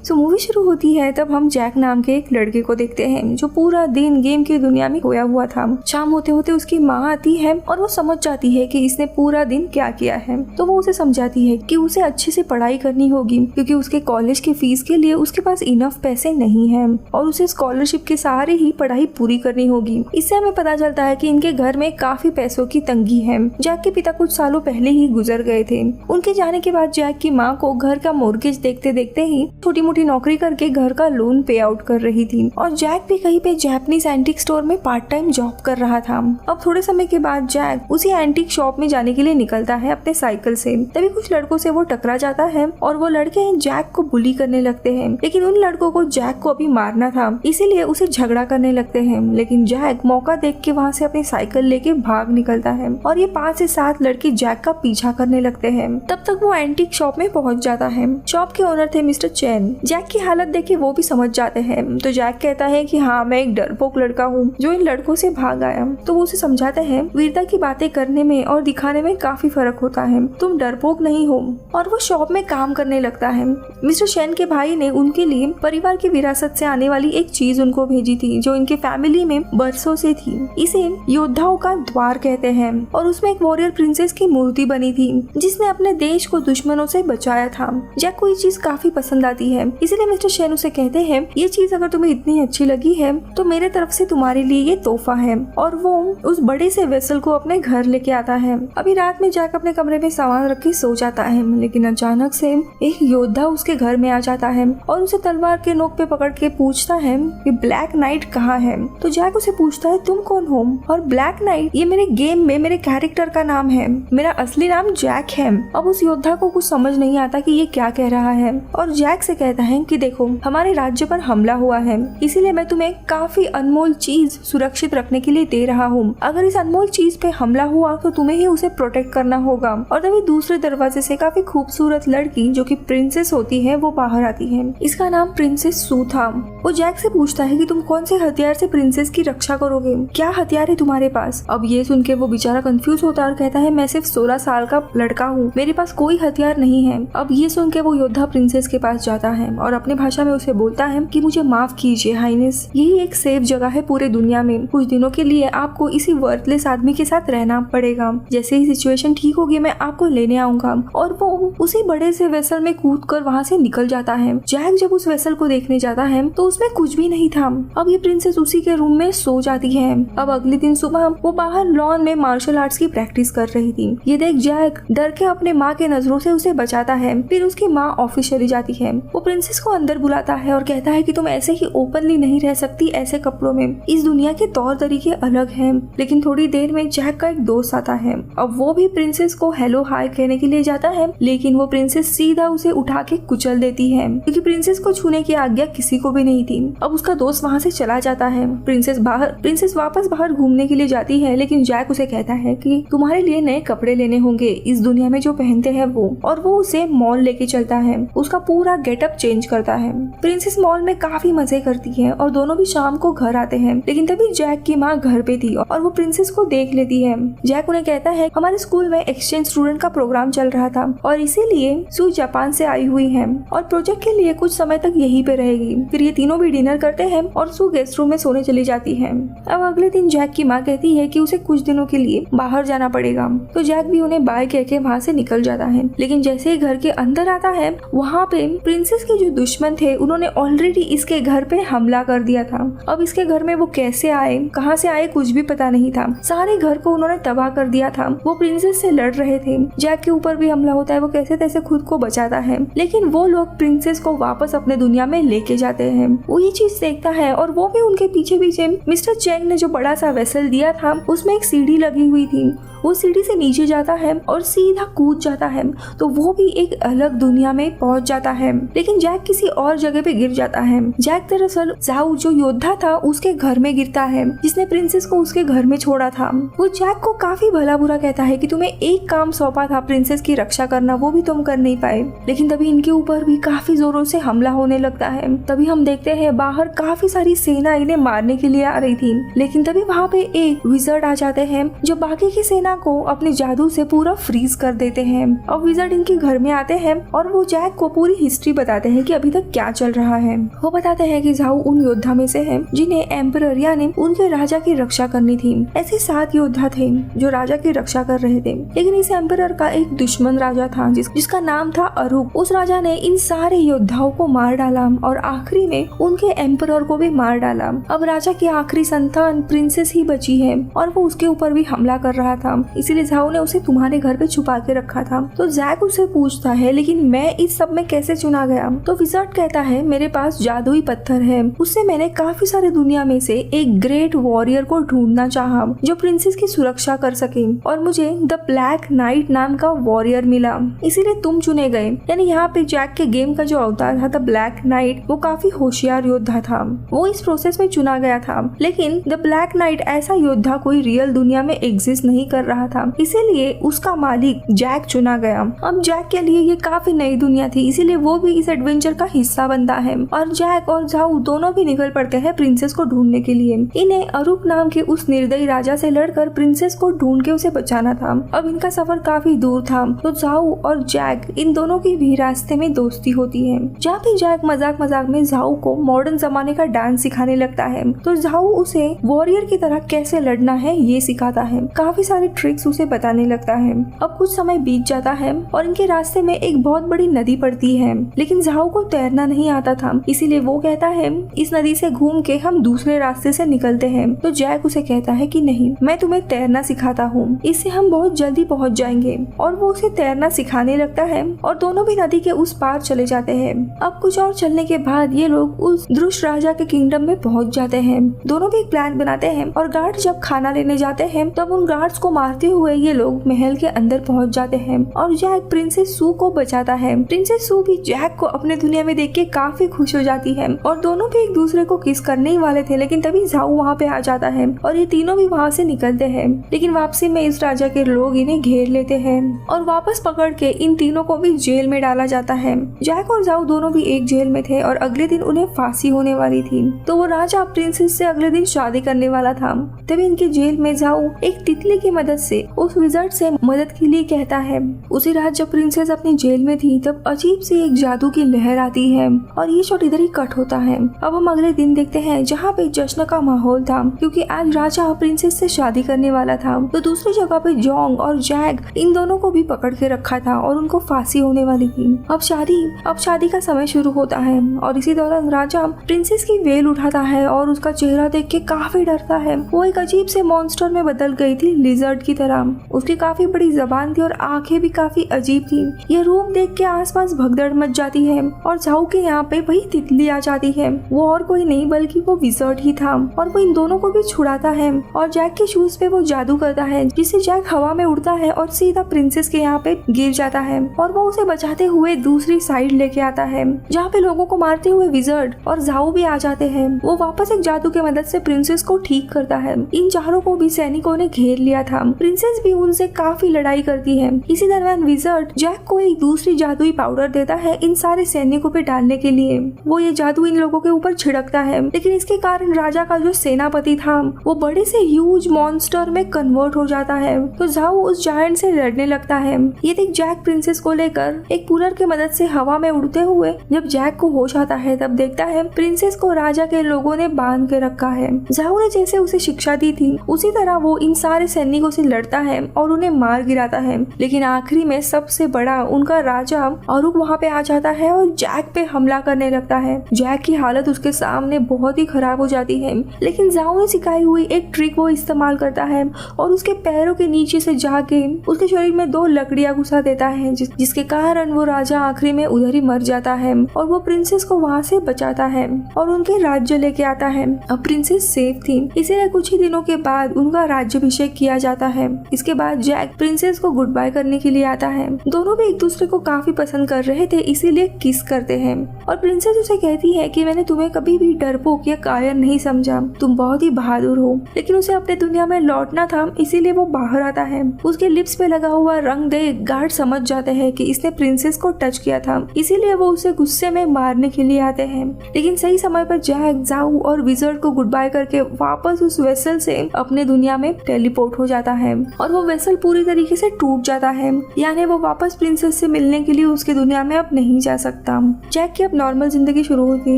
Movie शुरू होती है तब हम जैक नाम के एक लड़के को देखते हैं जो पूरा दिन गेम की दुनिया में खोया हुआ था। शाम होते होते उसकी माँ आती है और वो समझ जाती है कि इसने पूरा दिन क्या किया है, तो वो उसे समझाती है कि उसे अच्छे से पढ़ाई करनी होगी क्योंकि उसके कॉलेज की फीस के लिए उसके पास इनफ पैसे नहीं है और उसे स्कॉलरशिप के सहारे ही पढ़ाई पूरी करनी होगी। इससे हमें पता चलता है कि इनके घर में काफी पैसों की तंगी है। जैक के पिता कुछ सालों पहले ही गुजर गए थे। उनके जाने के बाद जैक की माँ को घर का मोर्गेज देखते देखते ही छोटी मोटी नौकरी करके घर का लोन पे आउट कर रही थी और जैक भी कहीं पे जापानीज एंटीक स्टोर में पार्ट टाइम जॉब कर रहा था। अब थोड़े समय के बाद जैक उसी एंटीक शॉप में जाने के लिए निकलता है अपने साइकिल से। तभी कुछ लड़कों से वो टकरा जाता है और वो लड़के जैक को बुली करने लगते हैं, लेकिन उन लड़कों को जैक को अभी मारना था इसीलिए उसे झगड़ा करने लगते हैं। लेकिन जैक मौका देख के वहाँ से अपनी साइकिल लेके भाग निकलता है और ये 5 से 7 लड़के जैक का पीछा करने लगते हैं। तब तक वो एंटीक शॉप में पहुँच जाता है। शॉप के ओनर थे मिस्टर चैन। जैक की हालत देख के वो भी समझ जाते हैं, तो जैक कहता है कि हाँ मैं एक डरपोक लड़का हूँ जो इन लड़कों से भाग आया। तो वो उसे समझाते हैं वीरता की बातें करने में और दिखाने में काफी फर्क होता है, तुम डरपोक नहीं हो। और वो शॉप में काम करने लगता है। मिस्टर चैन के भाई ने उनके लिए परिवार की विरासत से आने वाली एक चीज उनको भेजी थी जो इनके फैमिली में बरसों से थी। इसे योद्धाओं का द्वार कहते हैं और उसमें एक वॉरियर प्रिंसेस की मूर्ति बनी थी जिसने अपने देश को दुश्मनों से बचाया था। जैक को ये चीज काफी पसंद आती है, इसीलिए मिस्टर चैन उसे कहते हैं ये चीज अगर तुम्हें इतनी अच्छी लगी है तो मेरे तरफ से तुम्हारे लिए ये तोहफा है। और वो उस बड़े से वेसल को अपने घर लेके आता है। अभी रात में जैक अपने कमरे में सामान रख के सो जाता है, लेकिन अचानक से एक योद्धा उसके घर में आ जाता है और उसे तलवार के नोक पे पकड़ के पूछता है कि ब्लैक नाइट कहाँ है। तो जैक उसे पूछता है तुम कौन हो। और ब्लैक नाइट ये मेरे गेम में मेरे कैरेक्टर का नाम है, मेरा असली नाम जैक है। अब उस योद्धा को कुछ समझ नहीं आता कि ये क्या कह रहा है और जैक से कहता है कि देखो हमारे राज्य पर हमला हुआ है, इसीलिए मैं तुम्हें काफी अनमोल चीज सुरक्षित रखने के लिए दे रहा हूँ। अगर इस अनमोल चीज पे हमला हुआ तो तुम्हें ही उसे प्रोटेक्ट करना होगा। और तभी दूसरे दरवाजे से काफी खूबसूरत लड़की जो कि प्रिंसेस होती है वो बाहर आती है। इसका नाम प्रिंसेस सू था। वो जैक से पूछता है कि तुम कौन से हथियार से प्रिंसेस की रक्षा करोगे, क्या हथियार है तुम्हारे पास। अब ये सुन के वो बेचारा कंफ्यूज होता है और कहता है मैं सिर्फ 16 साल का लड़का हूँ, मेरे पास कोई हथियार नहीं है। अब ये सुन के वो योद्धा प्रिंसेस के पास जाता है और अपनी भाषा में उसे बोलता है कि मुझे माफ कीजिए हाइनेस, यही एक सेफ जगह है पूरे दुनिया में, कुछ दिनों के लिए आपको इसी वर्थलेस आदमी के साथ रहना पड़ेगा, जैसे ही सिचुएशन ठीक होगी मैं आपको लेने आऊंगा। और वो उसी बड़े से वेसल में कूदकर वहाँ से निकल जाता है। जैक जब उस वेसल को देखने जाता है तो उसमें कुछ भी नहीं था। अब ये प्रिंसेस उसी के रूम में सो जाती है। अब अगले दिन सुबह वो बाहर लॉन में मार्शल आर्ट्स की प्रैक्टिस कर रही थी। ये देख जैक डर के अपने माँ के नजरों से उसे बचाता है। फिर उसकी माँ ऑफिस चली जाती है। वो प्रिंसेस को अंदर बुलाता है और कहता है कि तुम ऐसे ही ओपनली नहीं रह सकती ऐसे कपड़ों में, इस दुनिया के तौर तरीके अलग हैं। लेकिन थोड़ी देर में जैक का एक दोस्त आता है। अब वो भी प्रिंसेस को हेलो हाय कहने के लिए जाता है, लेकिन वो प्रिंसेस सीधा उसे उठा के कुचल देती है क्योंकि प्रिंसेस को छूने की आज्ञा किसी को भी नहीं थी। अब उसका दोस्त वहाँ से चला जाता है। प्रिंसेस वापस बाहर घूमने के लिए जाती है, लेकिन जैक उसे कहता है कि तुम्हारे लिए नए कपड़े लेने होंगे इस दुनिया में जो पहनते हैं वो, और वो उसे मॉल लेके चलता है। उसका पूरा गेटअप चेंज करता है। प्रिंसेस मॉल में काफी मजे करती है और दोनों भी शाम को घर आते हैं। लेकिन तभी जैक की माँ घर पे थी और वो प्रिंसेस को देख लेती है। जैक उन्हें कहता है हमारे स्कूल में एक्सचेंज स्टूडेंट का प्रोग्राम चल रहा था और इसीलिए सू जापान से आई हुई है और प्रोजेक्ट के लिए कुछ समय तक यहीं पे रहेगी। फिर ये तीनों भी डिनर करते हैं और सू गेस्ट रूम में सोने चली जाती है। अब अगले दिन जैक की माँ कहती है कि उसे कुछ दिनों के लिए बाहर जाना पड़ेगा, तो जैक भी उन्हें बाय कह के वहाँ से निकल जाता है। लेकिन जैसे ही घर के अंदर आता है वहाँ पे प्रिंसेस के जो दुश्मन थे उन्होंने ऑलरेडी इसके घर पे हमला कर दिया था। अब इसके घर में वो कैसे आए, कहाँ से आए, कुछ भी पता नहीं था। सारे घर को उन्होंने तबाह कर दिया था। वो प्रिंसेस से लड़ रहे थे। जैक के ऊपर भी हमला होता है, वो कैसे तैसे खुद को बचाता है, लेकिन वो लोग प्रिंसेस को वापस अपने दुनिया में लेके जाते हैं। वो ये चीज देखता है और वो भी उनके पीछे पीछे मिस्टर चैंग ने जो बड़ा सा वेसल दिया था उसमें एक सीढ़ी लगी हुई थी वो सीढ़ी से नीचे जाता है और सीधा कूद जाता है, तो वो भी एक अलग दुनिया में पहुंच जाता है। लेकिन जैक किसी और जगह पे गिर जाता है। जैक दरअसल जाऊ जो योद्धा था उसके घर में गिरता है, जिसने प्रिंसेस को उसके घर में छोड़ा था। वो जैक को काफी भला बुरा कहता है कि तुम्हें एक काम सौंपा था प्रिंसेस की रक्षा करना, वो भी तुम कर नहीं पाए। लेकिन तभी इनके ऊपर भी काफी जोरों से हमला होने लगता है। तभी हम देखते हैं बाहर काफी सारी सेना इन्हें मारने के लिए आ रही थी। लेकिन तभी वहाँ पे एक विजर्ड आ जाते हैं जो बाकी की सेना को अपने जादू से पूरा फ्रीज कर देते हैं। अब विजर्ड इनके घर में आते हैं और वो जैक को पूरी हिस्ट्री बताते हैं कि अभी तक क्या चल रहा है। वो बताते हैं कि जाऊ उन योद्धा में से है जिन्हें एम्परर यानी उनके राजा की रक्षा करनी थी। ऐसे 7 योद्धा थे जो राजा की रक्षा कर रहे थे, लेकिन इस एम्परर का एक दुश्मन राजा था जिसका नाम था अरुप। उस राजा ने इन सारे योद्धाओं को मार डाला और आखिरी में उनके एम्परर को भी मार डाला। अब राजा की आखिरी संतान प्रिंसेस ही बची है और वो उसके ऊपर भी हमला कर रहा था, इसीलिए जाऊ ने उसे तुम्हारे घर पे छुपा के रखा था। तो जैक उसे पूछता है लेकिन मैं इस सब में कैसे चुना गया? तो विजर्ड कहता है मेरे पास जादुई पत्थर है, उससे मैंने काफी सारे दुनिया में से एक ग्रेट वॉरियर को ढूंढना चाहा जो प्रिंसेस की सुरक्षा कर सके और मुझे द ब्लैक नाइट नाम का वॉरियर मिला, इसीलिए तुम चुने गए। यानी यहाँ पे जैक के गेम का जो अवतार था द ब्लैक नाइट, वो काफी होशियार योद्धा था, वो इस प्रोसेस में चुना गया था। लेकिन द ब्लैक नाइट ऐसा योद्धा कोई रियल दुनिया में एग्जिस्ट नहीं कर रहा था, इसीलिए उसका मालिक जैक चुना गया। अब जैक के लिए ये काफी नई दुनिया थी, इसीलिए वो भी इस एडवेंचर का हिस्सा बनता है और जैक और जाऊ दोनों भी निकल पड़ते हैं प्रिंसेस को ढूंढने के लिए। इन्हें अरूप नाम के उस निर्दयी राजा से लड़कर प्रिंसेस को ढूंढ के उसे बचाना था। अब इनका सफर काफी दूर था, तो जाऊ और जैक इन दोनों की भी रास्ते में दोस्ती होती है। जहाँ भी जैक मजाक मजाक में जाऊ को मॉडर्न जमाने का डांस सिखाने लगता है, तो जाऊ उसे वॉरियर की तरह कैसे लड़ना है ये सिखाता है, काफी सारे ट्रिक्स उसे बताने लगता है। अब कुछ समय बीत जाता है और इनके रास्ते में एक बहुत बड़ी नदी पड़ती है, लेकिन जाऊ को तैरना नहीं आता था, इसीलिए वो कहता है इस नदी से घूम के हम दूसरे रास्ते से निकलते हैं। तो जैक उसे कहता है कि नहीं, मैं तुम्हें तैरना सिखाता हूँ, इससे हम बहुत जल्दी पहुँच जाएंगे। और वो उसे तैरना सिखाने लगता है और दोनों भी नदी के उस पार चले जाते हैं। अब कुछ और चलने के बाद ये लोग उस दुष्ट राजा के किंगडम में पहुंच जाते हैं। दोनों भी एक प्लान बनाते हैं और गार्ड जब खाना लेने जाते हैं तब उन गार्ड्स को मारते हुए ये लोग महल के अंदर पहुंच जाते हैं और जैक प्रिंसेस सू को बचाता है। प्रिंसेस सू भी जैक को अपने दुनिया में देख के काफी खुश हो जाती है और दोनों भी एक दूसरे को किस करने ही वाले थे, लेकिन तभी जाऊ वहाँ पे आ जाता है और ये तीनों भी वहाँ से निकलते हैं। लेकिन वापसी में इस राजा के लोग इन्हें घेर लेते हैं और वापस पकड़ के इन तीनों को भी जेल में डाला जाता है। जैक और जाऊ दोनों भी एक जेल में थे और अगले दिन उन्हें फांसी होने वाली थी, तो वो राजा प्रिंसेस से अगले दिन शादी करने वाला था। तभी इनके जेल में जाऊ एक तितली की मदद से उस विजर्ड से मदद के लिए कहता है। उसी रात जब प्रिंसेस अपनी जेल में थी तब अजीब सी एक जादू की लहर आती है और ये शॉट इधर ही कट होता है। अब हम अगले दिन देखते हैं जहाँ पे जश्न का माहौल था, क्योंकि आज राजा प्रिंसेस से शादी करने वाला था। तो दूसरी जगह पे जोंग और जैक इन दोनों को भी पकड़ के रखा था और उनको फांसी होने वाली थी। अब शादी का समय शुरू होता है और इसी दौरान राजा प्रिंसेस की वेल उठाता है और उसका चेहरा देख के काफी डरता है। वो एक अजीब से मॉन्स्टर में बदल गई थी, लिजर्ड की तरह। उसकी काफी बड़ी जबान थी और आंखें भी काफी अजीब थी। यह रूप देख के आसपास भगदड़ मच जाती है और जाऊ के यहाँ पे वही तितली आ जाती है। वो और कोई नहीं बल्कि वो विजर्ड ही था और वो इन दोनों को भी छुड़ाता है और जैक के शूज पे वो जादू करता है जिससे जैक हवा में उड़ता है और सीधा प्रिंसेस के यहाँ पे गिर जाता है और वो उसे बचाते हुए दूसरी साइड लेके आता है जहाँ पे लोगों को मारते हुए विजर्ड और जाऊ भी आ जाते हैं। वो वापस एक जादू के मदद से प्रिंसेस को ठीक करता है। इन चारों को भी सैनिकों ने घेर लिया था। प्रिंसेस भी उनसे काफी लड़ाई करती है। इसी दरमियान विजर्ड जैक को एक दूसरी जादुई पाउडर देता है इन सारे सैनिकों पे डालने के लिए। वो ये जादू इन लोगों के ऊपर छिड़कता है, लेकिन इसके कारण राजा का जो सेनापति था वो बड़े से ह्यूज मॉन्स्टर में कन्वर्ट हो जाता है। तो जाऊ उस जायंट से लड़ने लगता है। ये देख जैक प्रिंसेस को लेकर एक कूलर की मदद से हवा में उड़ते हुए जब जैक को होश आता है तब देखता है प्रिंसेस को राजा के लोगों ने बांध के रखा है। जाऊ ने जैसे उसे शिक्षा दी थी उसी तरह वो इन सारे सैनिकों से लड़ता है और उन्हें मार गिराता है, लेकिन आखिरी में सबसे बड़ा उनका राजा अरुक वहाँ पे आ जाता है और जैक पे हमला करने लगता है। जैक की हालत उसके सामने बहुत ही खराब हो जाती है, लेकिन जाऊ ने सिखाई हुई एक ट्रिक वो इस्तेमाल करता है और उसके पैरों के नीचे से जाके उसके शरीर में 2 लकड़ियां घुसा देता है जिसके कारण वो राजा आखिरी में उधर ही मर जाता है और वो प्रिंसेस को वहाँ से बचाता है और उनके राज्य लेके आता है। अब प्रिंसेस सेफ थी, इसीलिए कुछ ही दिनों के बाद उनका राज्याभिषेक किया जाता जाता है। इसके बाद जैक प्रिंसेस को गुड बाय करने के लिए आता है। दोनों भी एक दूसरे को काफी पसंद कर रहे थे, इसीलिए किस करते हैं और प्रिंसेस उसे कहती है कि मैंने तुम्हें कभी भी डरपोक या कायर नहीं समझा, तुम बहुत ही बहादुर हो। लेकिन उसे अपने दुनिया में लौटना था, इसीलिए वो बाहर आता है। उसके लिप्स पे लगा हुआ रंग देख गार्ड समझ जाते हैं कि इसने प्रिंसेस को टच किया था, इसीलिए वो उसे गुस्से में मारने के लिए आते हैं। लेकिन सही समय पर जैक, जाऊ और विजर्ड को गुड बाय करके वापस उस वेसल से अपने दुनिया में टेलीपोर्ट हो जाता है और वो वेसल पूरी तरीके से टूट जाता है, यानी वो वापस प्रिंसेस से मिलने के लिए उसके दुनिया में अब नहीं जा सकता। जैक की अब नॉर्मल जिंदगी शुरू होती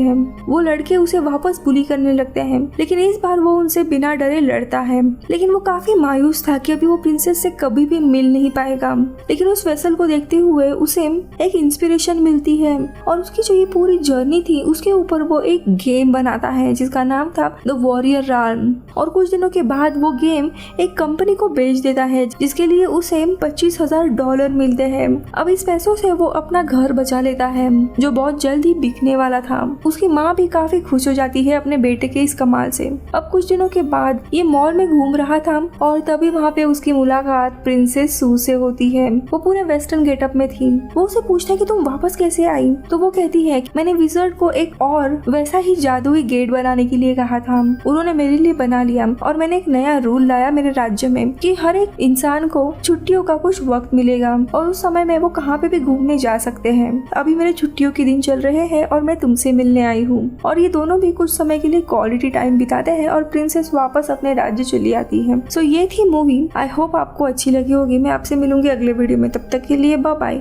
है। वो लड़के उसे वापस बुली करने लगते हैं, लेकिन इस बार वो उनसे बिना डरे लड़ता है। लेकिन वो काफी मायूस था कि अभी वो प्रिंसेस से कभी भी मिल नहीं पाएगा। लेकिन उस वेसल को देखते हुए उसे एक इंस्पिरेशन मिलती है और उसकी जो ये पूरी जर्नी थी उसके ऊपर वो एक गेम बनाता है जिसका नाम था द वॉरियर राल्म। और कुछ दिनों के बाद वो गेम एक कंपनी को बेच देता है जिसके लिए उसे $25,000 मिलते हैं। अब इस पैसों से वो अपना घर बचा लेता है जो बहुत जल्द ही बिकने वाला था। उसकी माँ भी काफी खुश हो जाती है अपने बेटे के इस कमाल से। अब कुछ दिनों के बाद ये मॉल में घूम रहा था और तभी वहाँ पे उसकी मुलाकात प्रिंसेस सू से होती है। वो पूरे वेस्टर्न गेटअप में थी। वो उसे पूछता है कि तुम वापस कैसे आई, तो वो कहती है कि मैंने विजर्ड को एक और वैसा ही जादुई गेट बनाने के लिए कहा था, उन्होंने मेरे लिए बना लिया और मैंने एक नया रूल लाया मेरे राज्य में कि हर एक इंसान को छुट्टियों का कुछ वक्त मिलेगा और उस समय में वो कहाँ पे भी घूमने जा सकते हैं। अभी मेरे छुट्टियों के दिन चल रहे हैं और मैं तुमसे मिलने आई हूँ। और ये दोनों भी कुछ समय के लिए क्वालिटी टाइम बिताते हैं और प्रिंसेस वापस अपने राज्य चली आती है। सो ये थी मूवी। आई होप आपको अच्छी लगी होगी। मैं आपसे मिलूंगी अगले वीडियो में, तब तक के लिए बाय बाय।